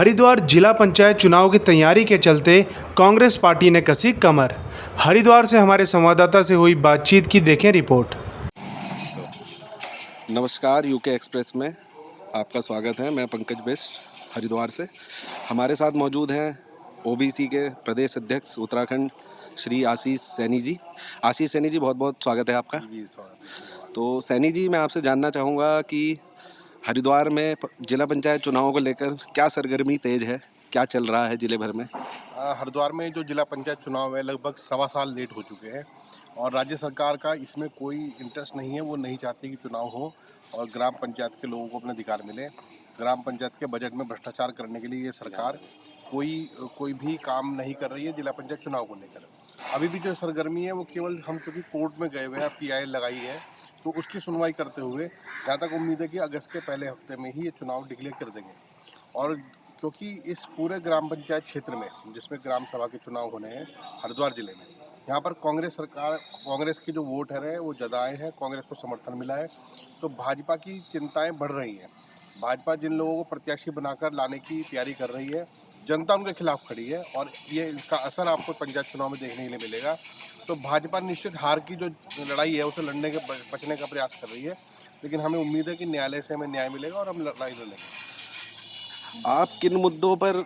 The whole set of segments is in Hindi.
हरिद्वार जिला पंचायत चुनाव की तैयारी के चलते कांग्रेस पार्टी ने कसी कमर। हरिद्वार से हमारे संवाददाता से हुई बातचीत की देखें रिपोर्ट। नमस्कार, यूके एक्सप्रेस में आपका स्वागत है। मैं पंकज बिष्ट हरिद्वार से। हमारे साथ मौजूद हैं ओबीसी के प्रदेश अध्यक्ष उत्तराखंड श्री आशीष सैनी जी। आशीष सैनी जी, बहुत बहुत स्वागत है आपका। जी स्वागत। तो सैनी जी, मैं आपसे जानना चाहूँगा कि हरिद्वार में जिला पंचायत चुनावों को लेकर क्या सरगर्मी तेज है, क्या चल रहा है जिले भर में? हरिद्वार में जो जिला पंचायत चुनाव है लगभग 1.25 साल लेट हो चुके हैं और राज्य सरकार का इसमें कोई इंटरेस्ट नहीं है। वो नहीं चाहती कि चुनाव हो और ग्राम पंचायत के लोगों को अपने अधिकार मिले। ग्राम पंचायत के बजट में भ्रष्टाचार करने के लिए ये सरकार कोई भी काम नहीं कर रही है जिला पंचायत चुनाव को लेकर। अभी भी जो सरगर्मी है वो केवल हम क्योंकि कोर्ट में गए हुए हैं, PI लगाई है, तो उसकी सुनवाई करते हुए जहाँ तक उम्मीद है कि अगस्त के पहले हफ्ते में ही ये चुनाव डिक्लेयर कर देंगे। और क्योंकि इस पूरे ग्राम पंचायत क्षेत्र में जिसमें ग्राम सभा के चुनाव होने हैं हरिद्वार जिले में, यहाँ पर कांग्रेस की जो वोट है वो ज़्यादा आए हैं, कांग्रेस को समर्थन मिला है, तो भाजपा की चिंताएं बढ़ रही हैं। भाजपा जिन लोगों को प्रत्याशी बनाकर लाने की तैयारी कर रही है, जनता उनके खिलाफ खड़ी है और ये इसका असर आपको पंचायत चुनाव में देखने के लिए मिलेगा। तो भाजपा निश्चित हार की जो लड़ाई है उसे लड़ने के बचने का प्रयास कर रही है, लेकिन हमें उम्मीद है कि न्यायालय से हमें न्याय मिलेगा और हम लड़ाई लड़ेंगे। आप किन मुद्दों पर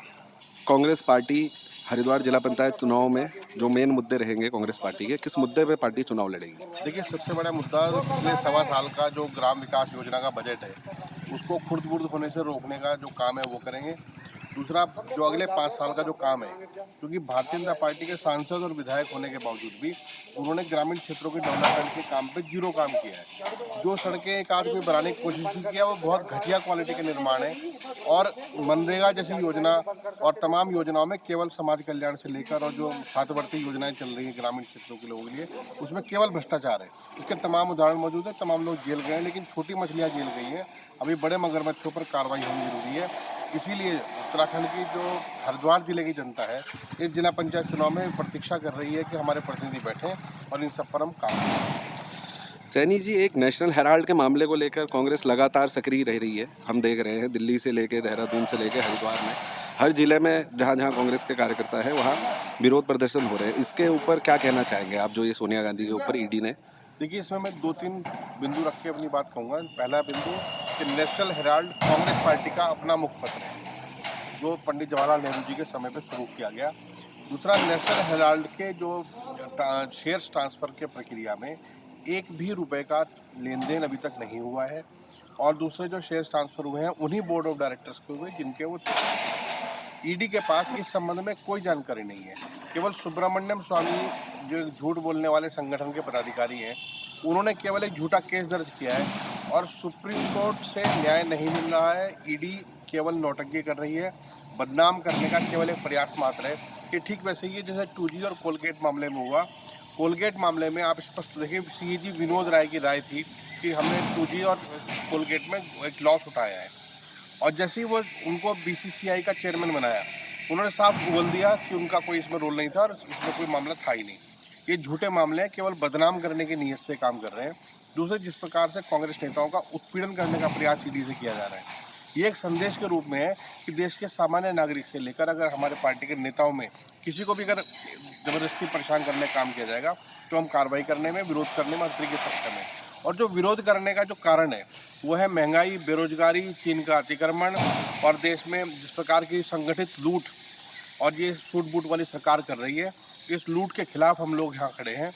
कांग्रेस पार्टी हरिद्वार जिला पंचायत चुनाव में, जो मेन मुद्दे रहेंगे कांग्रेस पार्टी के, किस मुद्दे पे पार्टी चुनाव लड़ेगी? देखिए, सबसे बड़ा मुद्दा पिछले 1.25 साल का जो ग्राम विकास योजना का बजट है उसको खुर्द-बुर्द होने से रोकने का जो काम है वो करेंगे। दूसरा, जो अगले 5 साल का जो काम है, क्योंकि भारतीय जनता पार्टी के सांसद और विधायक होने के बावजूद भी उन्होंने ग्रामीण क्षेत्रों के डेवलपमेंट के काम पे जीरो काम किया है। जो सड़कें एक आध कोई बनाने की कोशिश भी किया वो बहुत घटिया क्वालिटी के निर्माण है और मनरेगा जैसी योजना और तमाम योजनाओं में केवल समाज कल्याण से लेकर और जो छात्रवृत्ति योजनाएं चल रही हैं ग्रामीण क्षेत्रों के लोगों के लिए, उसमें केवल भ्रष्टाचार है। उसके तमाम उदाहरण मौजूद हैं, तमाम लोग जेल गए हैं, लेकिन छोटी मछलियाँ जेल गई हैं। अभी बड़े मगरमच्छों पर कार्रवाई होनी जरूरी है। इसीलिए उत्तराखंड की जो हरिद्वार जिले की जनता है इस जिला पंचायत चुनाव में प्रतीक्षा कर रही है कि हमारे प्रतिनिधि बैठें और इन सब पर हम काम करें। सैनी जी, एक नेशनल हेराल्ड के मामले को लेकर कांग्रेस लगातार सक्रिय रह रही है। हम देख रहे हैं दिल्ली से लेकर देहरादून से लेकर हरिद्वार में हर जिले में जहाँ जहाँ कांग्रेस के कार्यकर्ता है वहाँ विरोध प्रदर्शन हो रहे हैं। इसके ऊपर क्या कहना चाहेंगे आप, जो ये सोनिया गांधी के ऊपर ईडी ने? देखिए, इसमें मैं 2-3 बिंदु रख के अपनी बात कहूँगा। पहला बिंदु कि नेशनल हेराल्ड कांग्रेस पार्टी का अपना मुखपत्र है जो पंडित जवाहरलाल नेहरू जी के समय पर शुरू किया गया। दूसरा, नेशनल हेराल्ड के जो शेयर्स ट्रांसफ़र के प्रक्रिया में 1 भी रुपए का लेन देन अभी तक नहीं हुआ है और दूसरे जो शेयर्स ट्रांसफ़र हुए हैं उन्हीं बोर्ड ऑफ डायरेक्टर्स के हुए जिनके वो ईडी के पास इस संबंध में कोई जानकारी नहीं है। केवल सुब्रमण्यम स्वामी जो एक झूठ बोलने वाले संगठन के पदाधिकारी हैं, उन्होंने केवल एक झूठा केस दर्ज किया है और सुप्रीम कोर्ट से न्याय नहीं मिल रहा है। ईडी केवल नौटंकी कर रही है, बदनाम करने का केवल एक प्रयास मात्र है। कि ठीक वैसे ही जैसे 2G और कोलगेट मामले में हुआ। कोलगेट मामले में आप स्पष्ट देखिए, CAG विनोद राय की राय थी कि हमने 2G और कोलगेट में एक लॉस उठाया है और जैसे ही वो उनको BCCI का चेयरमैन बनाया, उन्होंने साफ बोल दिया कि उनका कोई इसमें रोल नहीं था और इसमें कोई मामला था ही नहीं। ये झूठे मामले हैं, केवल बदनाम करने की नीयत से काम कर रहे हैं। दूसरे, जिस प्रकार से कांग्रेस नेताओं का उत्पीड़न करने का प्रयास ईडी से किया जा रहा है, ये एक संदेश के रूप में है कि देश के सामान्य नागरिक से लेकर अगर हमारे पार्टी के नेताओं में किसी को भी अगर ज़बरदस्ती परेशान करने का काम किया जाएगा तो हम कार्रवाई करने में, विरोध करने में हर तरीके से सक्षम है। और जो विरोध करने का जो कारण है वो है महंगाई, बेरोजगारी, चीन का अतिक्रमण और देश में जिस प्रकार की संगठित लूट और ये सूट बूट वाली सरकार कर रही है, इस लूट के खिलाफ हम लोग यहाँ खड़े हैं।